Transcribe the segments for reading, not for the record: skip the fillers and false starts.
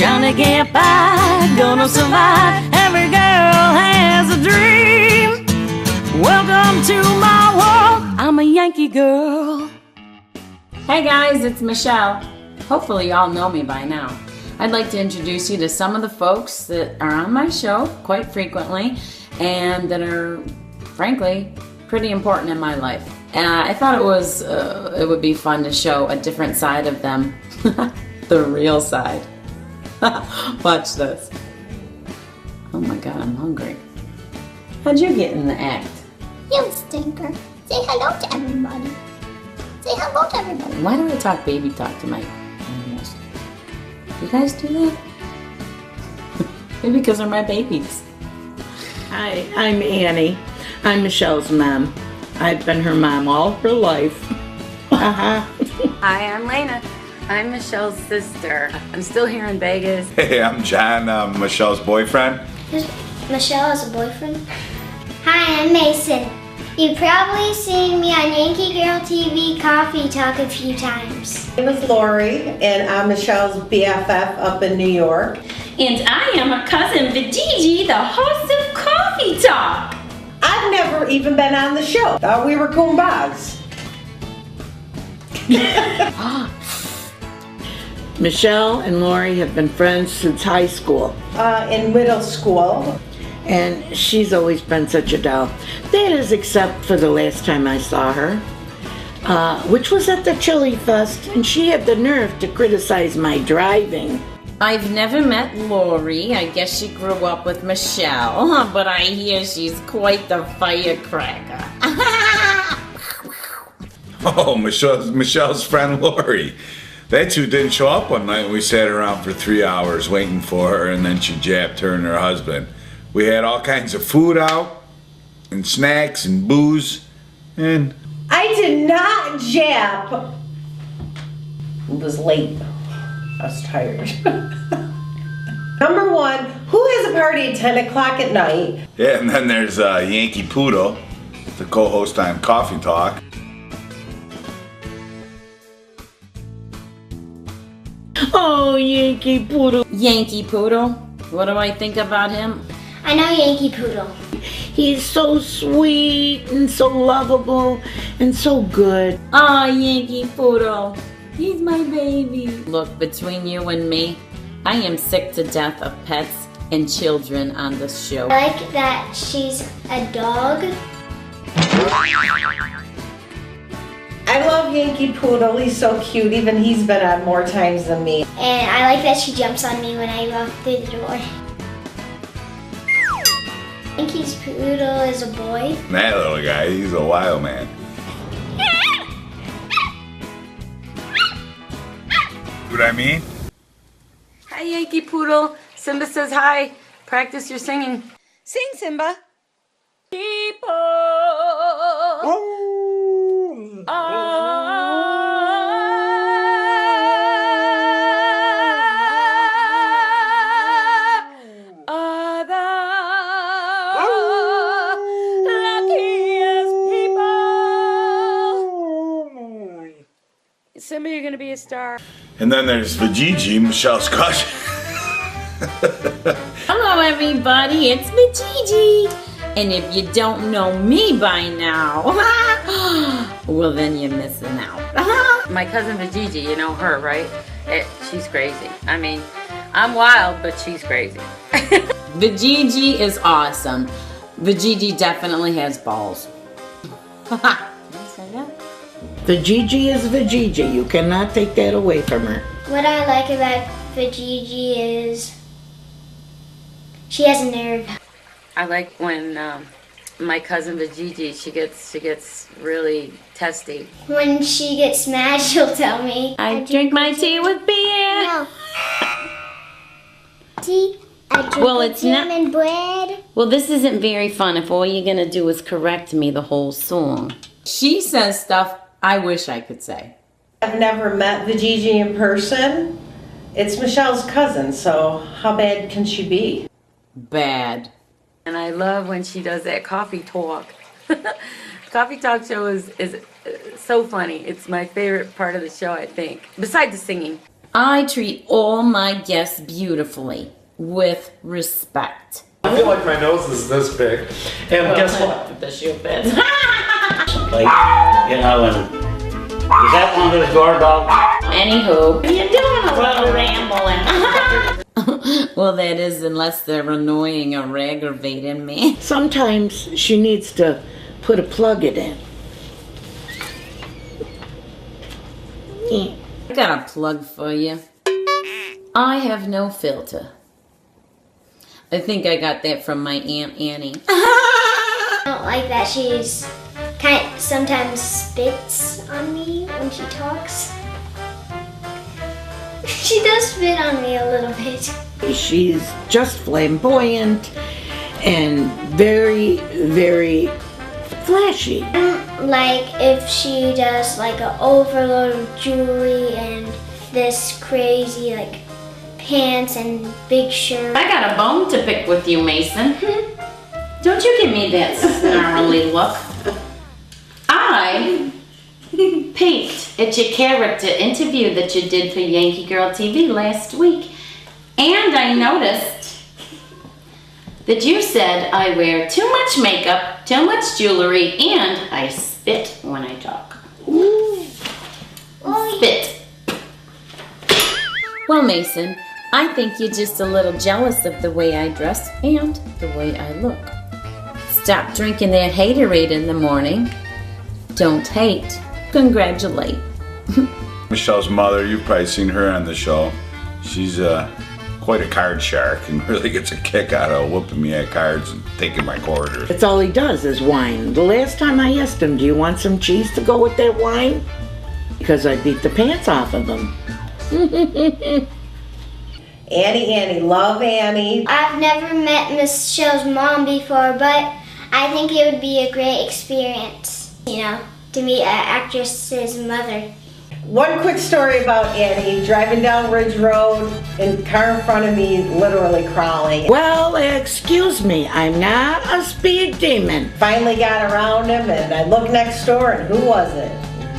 trying to get by, gonna survive. Every girl has a dream. Welcome to my world, I'm a Yankee girl. Hey guys, it's Michelle. Hopefully y'all know me by now. I'd like to introduce you to some of the folks that are on my show quite frequently and that are, frankly, pretty important in my life. And I thought it would be fun to show a different side of them. The real side. Watch this. Oh my God, I'm hungry. How'd you get in the act? You stinker. Say hello to everybody. Say hello to everybody. Why do I talk baby talk to my animals? You guys do that? Maybe because they're my babies. Hi, I'm Annie. I'm Michelle's mom. I've been her mom all her life. Hi, I'm Lena. I'm Michelle's sister. I'm still here in Vegas. Hey, I'm John. I'm Michelle's boyfriend. Michelle has a boyfriend. Hi, I'm Mason. You've probably seen me on YankeeGirlTV Coffee Talk a few times. My name is Lori, and I'm Michelle's BFF up in New York. And I am her cousin Vijiji, the host of Coffee Talk. I've never even been on the show. Thought we were Goombas. Michelle and Lori have been friends since high school. In middle school. And she's always been such a doll. That is except for the last time I saw her, which was at the Chili Fest, and she had the nerve to criticize my driving. I've never met Lori. I guess she grew up with Michelle, but I hear she's quite the firecracker. Oh, Michelle's friend Lori. That two didn't show up one night. We sat around for 3 hours waiting for her, and then she jabbed her and her husband. We had all kinds of food out, and snacks and booze, and... I did not jab. It was late. I was tired. Number one, who has a party at 10 o'clock at night? Yeah, and then there's Yankee Poodle, the co-host on Coffee Talk. Oh, Yankee Poodle. Yankee Poodle? What do I think about him? I know Yankee Poodle. He's so sweet and so lovable and so good. Aw, Yankee Poodle. He's my baby. Look, between you and me, I am sick to death of pets and children on this show. I like that she's a dog. I love Yankee Poodle. He's so cute. Even he's been on more times than me. And I like that she jumps on me when I walk through the door. Yankee's Poodle is a boy. That little guy, he's a wild man. What I mean? Hi, Yankee Poodle. Simba says hi. Practice your singing. Sing, Simba. People are the luckiest people. Simba, you're gonna be a star. And then there's Vijiji, Michelle's cousin. Hello, everybody. It's Vijiji. And if you don't know me by now, well, then you're missing out. My cousin Vijiji, you know her, right? She's crazy. I mean, I'm wild, but she's crazy. Vijiji is awesome. Vijiji definitely has balls. Vijiji is Vijiji. You cannot take that away from her. What I like about Vijiji is she has a nerve. I like when my cousin Vijiji, she gets really testy. When she gets mad, she'll tell me. I drink my tea with beer. No. Tea. I drink Well, with it's jam not- and bread. Well, this isn't very fun if all you're gonna do is correct me the whole song. She says stuff I wish I could say. I've never met Vijiji in person. It's Michelle's cousin, so how bad can she be? Bad. And I love when she does that coffee talk. Coffee talk show is so funny. It's my favorite part of the show, I think. Besides the singing. I treat all my guests beautifully, with respect. I feel like my nose is this big. And guess what? The shoe fits. Like, you know, and is that one of those guard dogs? Anywho, you're doing a little rambling. Well, that is, unless they're annoying or aggravating me. Sometimes she needs to put a plug it in. I got a plug for you. I have no filter. I think I got that from my Aunt Annie. I don't like that she's sometimes spits on me when she talks. She does spit on me a little bit. She's just flamboyant and very, very flashy. Like if she does like an overload of jewelry and this crazy like pants and big shirt. I got a bone to pick with you, Mason. Don't you give me that snarly look. I peeked at your character interview that you did for Yankee Girl TV last week, and I noticed that you said I wear too much makeup, too much jewelry, and I spit when I talk. Spit. Well, Mason, I think you're just a little jealous of the way I dress and the way I look. Stop drinking that haterade in the morning. Don't hate. Congratulate. Michelle's mother, you've probably seen her on the show. She's quite a card shark and really gets a kick out of whooping me at cards and taking my quarters. That's all he does is whine. The last time I asked him, do you want some cheese to go with that wine? Because I beat the pants off of him. Annie, love Annie. I've never met Michelle's mom before, but I think it would be a great experience, you know, to meet an actress's mother. One quick story about Annie, driving down Ridge Road and car in front of me literally crawling. Well, excuse me, I'm not a speed demon. Finally got around him and I looked next door and who was it?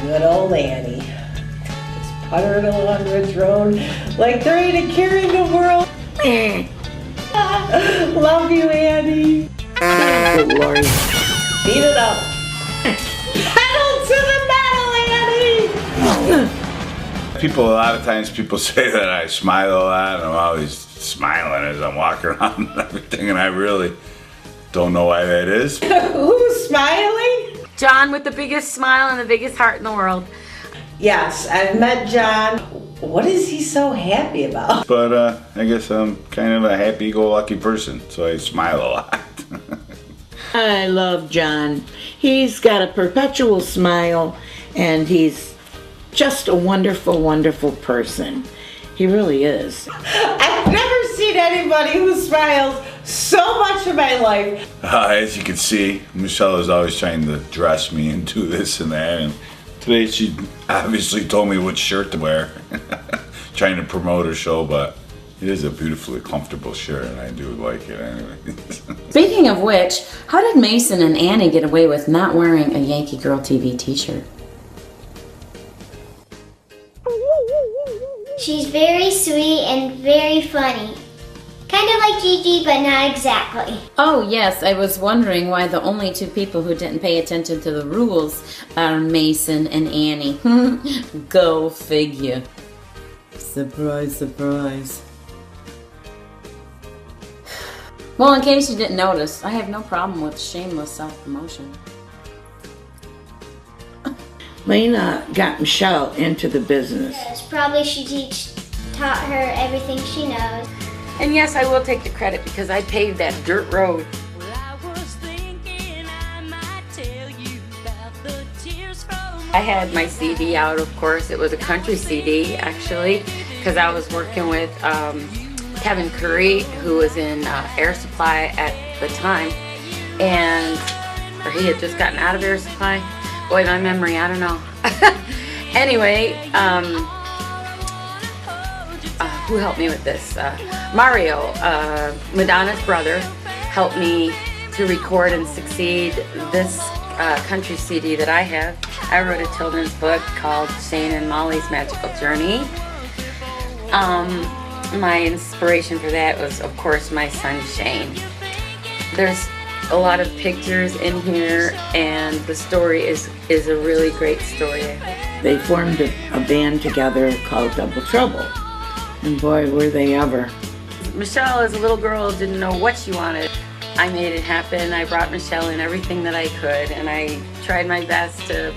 Good old Annie. Just puttering along Ridge Road like they're ready to carry the world. Love you, Annie. Good Lord. Beat it up. Pedal to the metal, Annie! A lot of times people say that I smile a lot and I'm always smiling as I'm walking around and everything, and I really don't know why that is. Who's smiling? John with the biggest smile and the biggest heart in the world. Yes, I've met John. What is he so happy about? But I guess I'm kind of a happy-go-lucky person, so I smile a lot. I love John. He's got a perpetual smile and he's just a wonderful, wonderful person. He really is. I've never seen anybody who smiles so much in my life. As you can see, Michelle is always trying to dress me and do this and that, and today she obviously told me which shirt to wear. Trying to promote her show, but it is a beautifully comfortable shirt and I do like it anyway. Speaking of which, how did Mason and Annie get away with not wearing a Yankee Girl TV t-shirt? She's very sweet and very funny. Kind of like Gigi, but not exactly. Oh yes, I was wondering why the only two people who didn't pay attention to the rules are Mason and Annie. Go figure. Surprise, surprise. Well, in case you didn't notice, I have no problem with shameless self-promotion. Lena got Michelle into the business. Yes, probably she taught her everything she knows. And yes, I will take the credit because I paved that dirt road. I had my CD out, of course. It was a country CD, actually, because I was working with Kevin Curry, who was in Air Supply at the time, or he had just gotten out of Air Supply. Boy, my memory, I don't know. Anyway, who helped me with this? Mario, Madonna's brother, helped me to record and succeed this country CD that I have. I wrote a children's book called Shane and Molly's Magical Journey. My inspiration for that was, of course, my son Shane. There's a lot of pictures in here, and the story is a really great story. They formed a band together called Double Trouble. And boy, were they ever. Michelle, as a little girl, didn't know what she wanted. I made it happen. I brought Michelle in everything that I could, and I tried my best to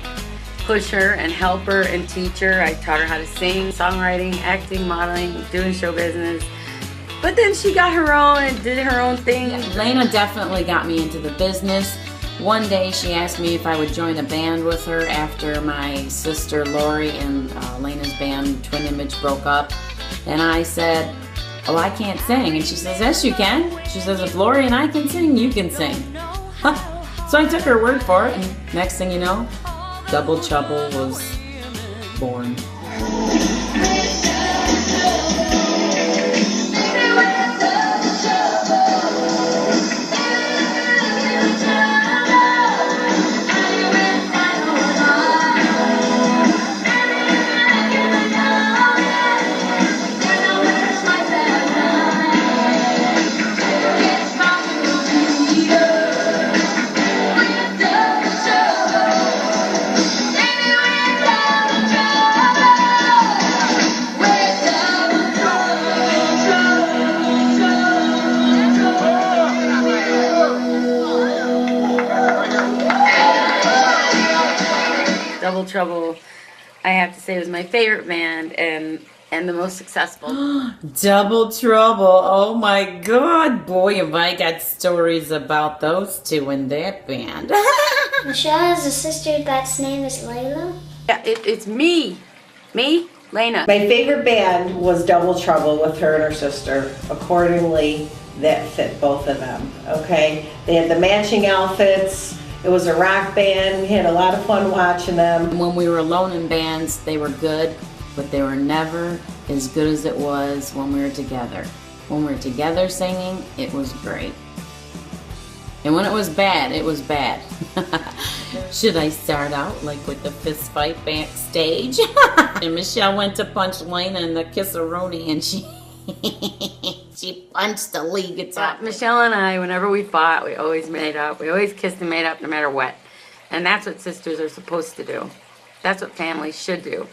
push her and help her and teach her. I taught her how to sing, songwriting, acting, modeling, doing show business. But then she got her own and did her own thing. Lena definitely got me into the business. One day she asked me if I would join a band with her after my sister Lori and Lena's band Twin Image broke up. And I said, oh, I can't sing. And she says, yes, you can. She says, if Lori and I can sing, you can sing. So I took her word for it, and next thing you know, Double Trouble was born. Double Trouble, I have to say, was my favorite band and the most successful. Double Trouble, oh my God, boy, have I got stories about those two in that band. Michelle has a sister that's name is Layla. Yeah, it's me, Lena. My favorite band was Double Trouble with her and her sister. Accordingly, that fit both of them, okay? They had the matching outfits. It was a rock band. We had a lot of fun watching them. When we were alone in bands, they were good, but they were never as good as it was when we were together. When we were together singing, it was great. And when it was bad, it was bad. Should I start out like with the fist fight backstage? And Michelle went to punch Lena in the kiss-a-roni, and she punched the lead guitar. Michelle and I, whenever we fought, we always made up. We always kissed and made up no matter what. And that's what sisters are supposed to do. That's what families should do.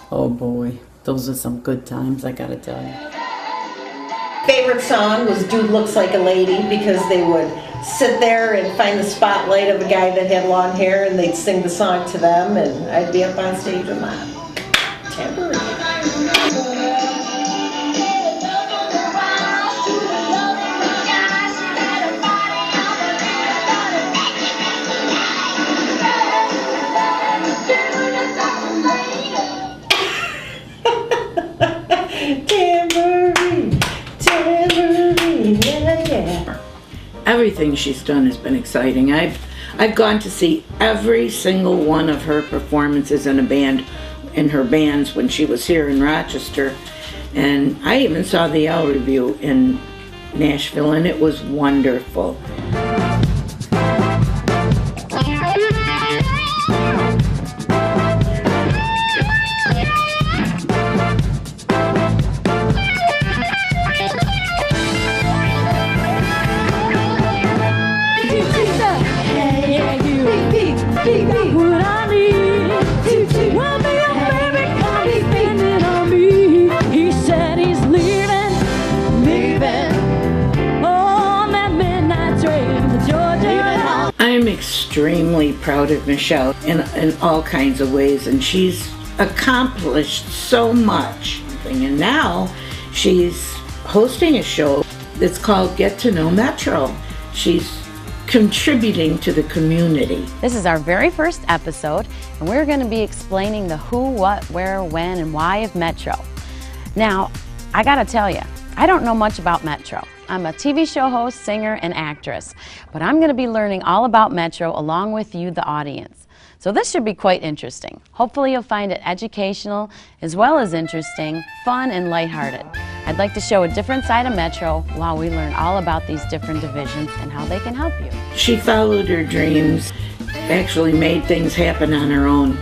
Oh boy, those are some good times, I gotta tell you. Favorite song was Dude Looks Like a Lady, because they would sit there and find the spotlight of a guy that had long hair and they'd sing the song to them, and I'd be up on stage with my tambourine. Everything she's done has been exciting. I've gone to see every single one of her performances in her bands when she was here in Rochester, and I even saw the L Review in Nashville, and it was wonderful. He got what I need. Well, me and baby, come spend it on me. He said he's leaving on that midnight train to Georgia. I'm extremely proud of Michelle in all kinds of ways, and she's accomplished so much. And now she's hosting a show that's called Get to Know Metro. She's contributing to the community. This is our very first episode, and we're going to be explaining the who, what, where, when, and why of Metro. Now, I gotta tell you, I don't know much about Metro. I'm a TV show host, singer, and actress, but I'm going to be learning all about Metro along with you, the audience. So this should be quite interesting. Hopefully you'll find it educational as well as interesting, fun, and lighthearted. I'd like to show a different side of Metro while we learn all about these different divisions and how they can help you. She followed her dreams, actually made things happen on her own.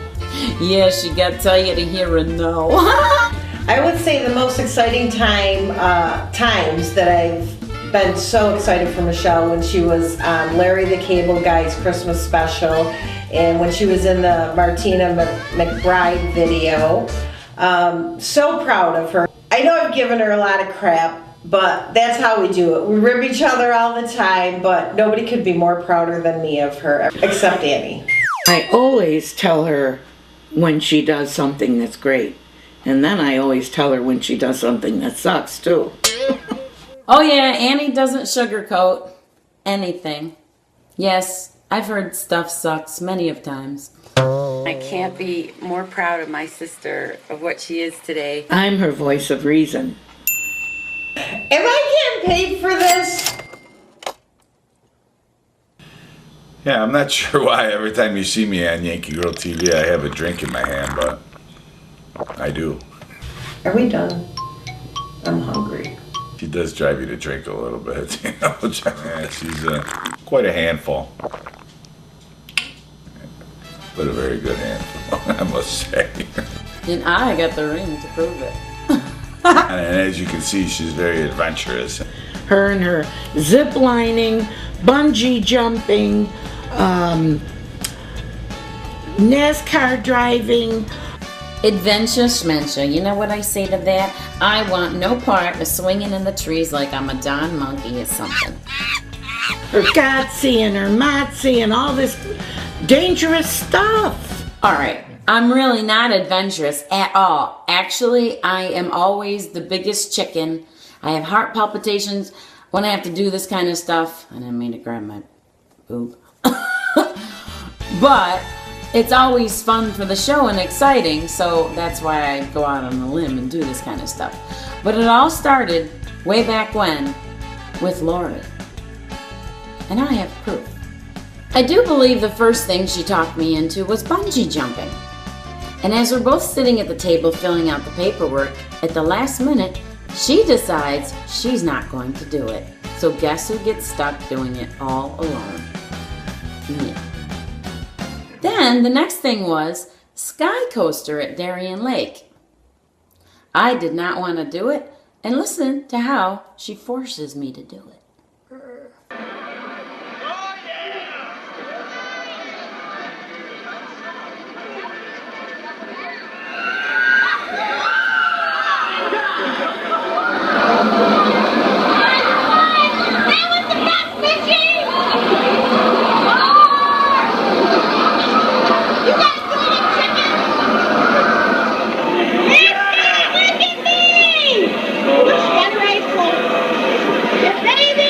Yeah, she got to tell you to hear a no. I would say the most exciting times that I've been so excited for Michelle when she was on Larry the Cable Guy's Christmas special, and when she was in the Martina McBride video. So proud of her. I know I've given her a lot of crap, but that's how we do it. We rib each other all the time, but nobody could be more prouder than me of her, except Annie. I always tell her when she does something that's great. And then I always tell her when she does something that sucks, too. Oh yeah, Annie doesn't sugarcoat anything. Yes, I've heard stuff sucks many of times. I can't be more proud of my sister, of what she is today. I'm her voice of reason. Am I getting paid for this? Yeah, I'm not sure why every time you see me on Yankee Girl TV, I have a drink in my hand, but I do. Are we done? I'm hungry. She does drive you to drink a little bit, you know. Yeah, she's quite a handful. But a very good handful, I must say. And I got the ring to prove it. And as you can see, she's very adventurous. Her and her zip lining, bungee jumping, NASCAR driving. Adventure schmenture, you know what I say to that? I want no part of swinging in the trees like I'm a Don Monkey or something. Her Gotsy and her Motsy and all this dangerous stuff. Alright, I'm really not adventurous at all. Actually, I am always the biggest chicken. I have heart palpitations when I have to do this kind of stuff. I didn't mean to grab my boob. But it's always fun for the show and exciting, so that's why I go out on a limb and do this kind of stuff. But it all started way back when with Lori. And I have proof. I do believe the first thing she talked me into was bungee jumping. And as we're both sitting at the table filling out the paperwork, at the last minute, she decides she's not going to do it. So guess who gets stuck doing it all alone? Me. Then the next thing was Sky Coaster at Darien Lake. I did not want to do it, and listen to how she forces me to do it. Baby!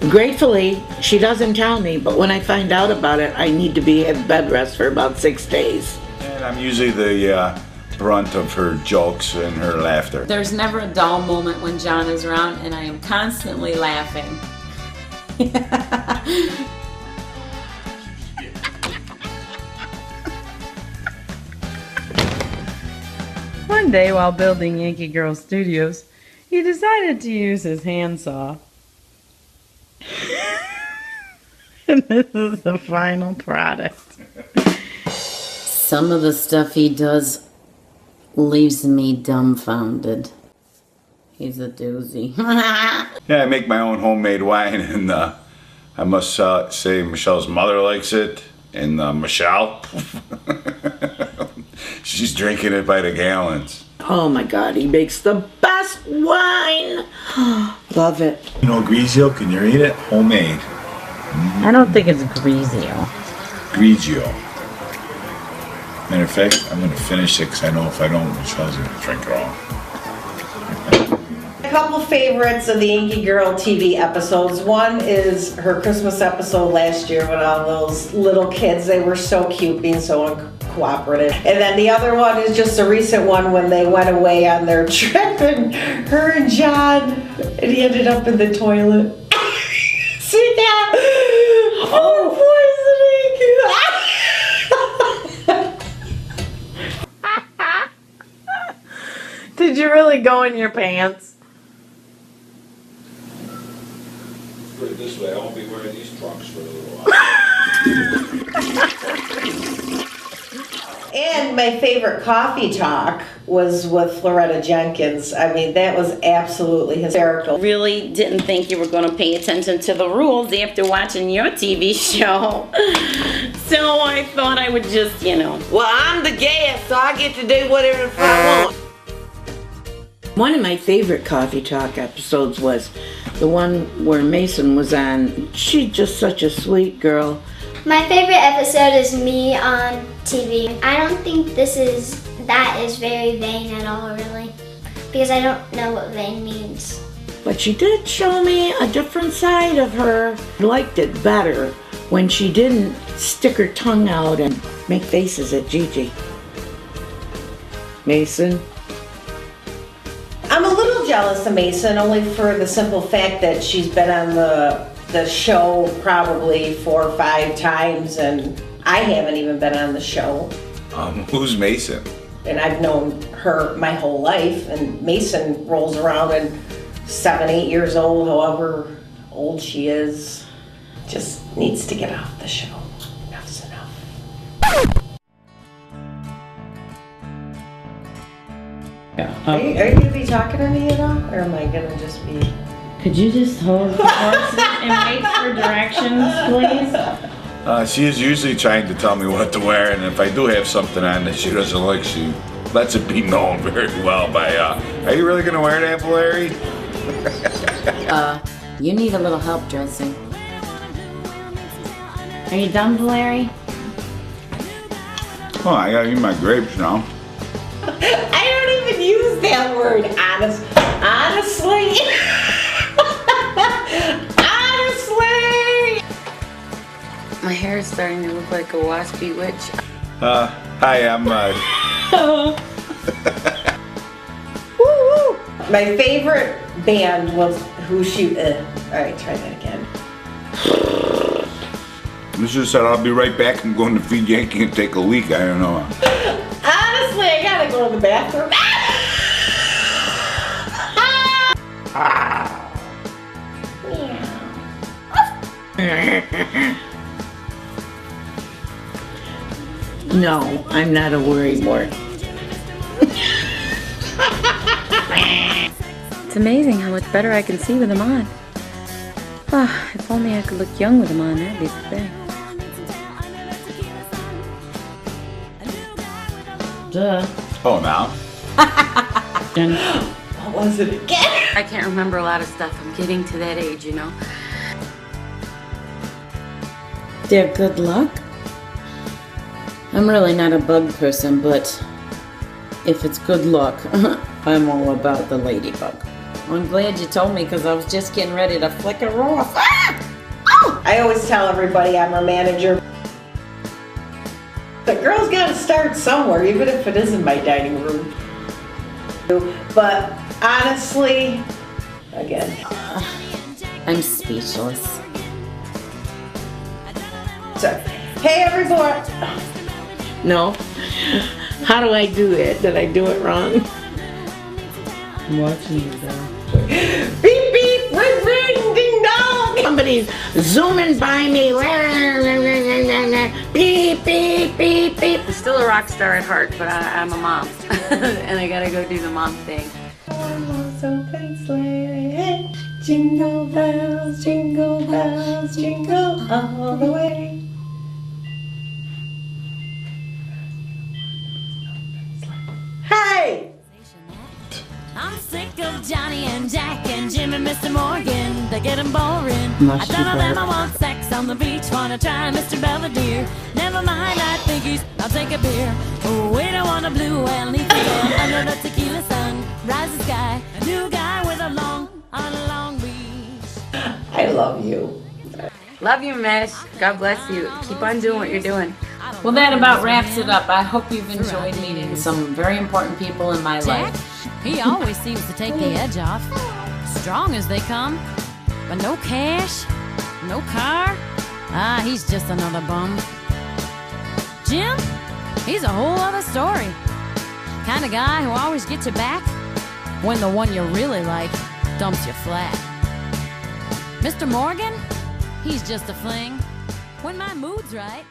Gratefully, she doesn't tell me, but when I find out about it, I need to be at bed rest for about 6 days. And I'm usually the brunt of her jokes and her laughter. There's never a dull moment when John is around, and I am constantly laughing. One day while building Yankee Girl Studios, he decided to use his handsaw. And this is the final product. Some of the stuff he does leaves me dumbfounded. He's a doozy. Yeah, I make my own homemade wine, and I must say Michelle's mother likes it, and Michelle, she's drinking it by the gallons. Oh my God, he makes the best wine. Love it. You know Grigio, can you read it? Homemade. I don't think it's Grigio. Grigio. Matter of fact, I'm going to finish it because I know if I don't, Michelle's going to drink it all. A couple favorites of the Yankee Girl TV episodes. One is her Christmas episode last year with all those little kids. They were so cute, being so uncooperative. And then the other one is just a recent one when they went away on their trip, and her and John, and he ended up in the toilet. See that? Oh, poisoning. Did you really go in your pants? Put it this way, I won't be wearing these trunks for a little while. And my favorite coffee talk was with Loretta Jenkins. I mean, that was absolutely hysterical. Really didn't think you were going to pay attention to the rules after watching your TV show. So I thought I would just, Well, I'm the guest, so I get to do whatever the fuck I want. One of my favorite Coffee Talk episodes was the one where Mason was on. She's just such a sweet girl. My favorite episode is me on TV. I don't think that is very vain at all, really, because I don't know what vain means. But she did show me a different side of her. I liked it better when she didn't stick her tongue out and make faces at Gigi. Mason? I'm a little jealous of Mason, only for the simple fact that she's been on the show probably 4 or 5 times, and I haven't even been on the show. Who's Mason? And I've known her my whole life, and Mason rolls around and 7, 8 years old, however old she is, just needs to get off the show. Enough's enough. Are you going to be talking to me at all, or am I going to just be... Could you just hold the horses and wait for directions, please? She is usually trying to tell me what to wear, and if I do have something on that she doesn't like, she lets it be known very well by, are you really going to wear that, Larry? You need a little help dressing. Are you done, Larry? Oh, I gotta eat my grapes now. I don't even use that word, honestly. Honestly! My hair is starting to look like a waspy witch. Hi, I'm, My favorite band was alright, try that again. Mr. said I'll be right back. I'm going to feed Yankee and take a leak. I don't know. Honestly, I gotta go to the bathroom. No, I'm not a worrywart. It's amazing how much better I can see with them on. Ah, if only I could look young with them on, that'd be the thing. Duh. Oh, now? What was it again? I can't remember a lot of stuff. I'm getting to that age, you know. Dear good luck. I'm really not a bug person, but if it's good luck, I'm all about the ladybug. Well, I'm glad you told me because I was just getting ready to flick her off. I always tell everybody I'm a manager. The girl's got to start somewhere, even if it is in my dining room. But honestly, again, I'm speechless. so, hey everyone. No. How do I do it? Did I do it wrong? I'm watching you though. Beep beep, ring ring, ding dong. Somebody's zooming by me. Beep, beep, beep, beep. I'm still a rock star at heart, but I'm a mom. And I gotta go do the mom thing. Jingle bells, jingle all the way. Hey! I'm sick of Johnny and Jack and Jim and Mr. Morgan. They're getting boring. I don't know them, I want sex on the beach. Wanna try Mr. Belvedere. Never mind, I think I'll take a beer. Oh, we don't want a blue whale, neath the whale. Under the tequila sun, rise the sky. A new guy with a long beach. I love you. Love you, Mish. God bless you. Keep on doing what you're doing. Well, that about wraps it up. I hope you've enjoyed meeting some very important people in my Jack, life. he always seems to take the edge off. Strong as they come, but no cash, no car. Ah, he's just another bum. Jim, he's a whole other story. Kind of guy who always gets you back when the one you really like dumps you flat. Mr. Morgan, he's just a fling when my mood's right.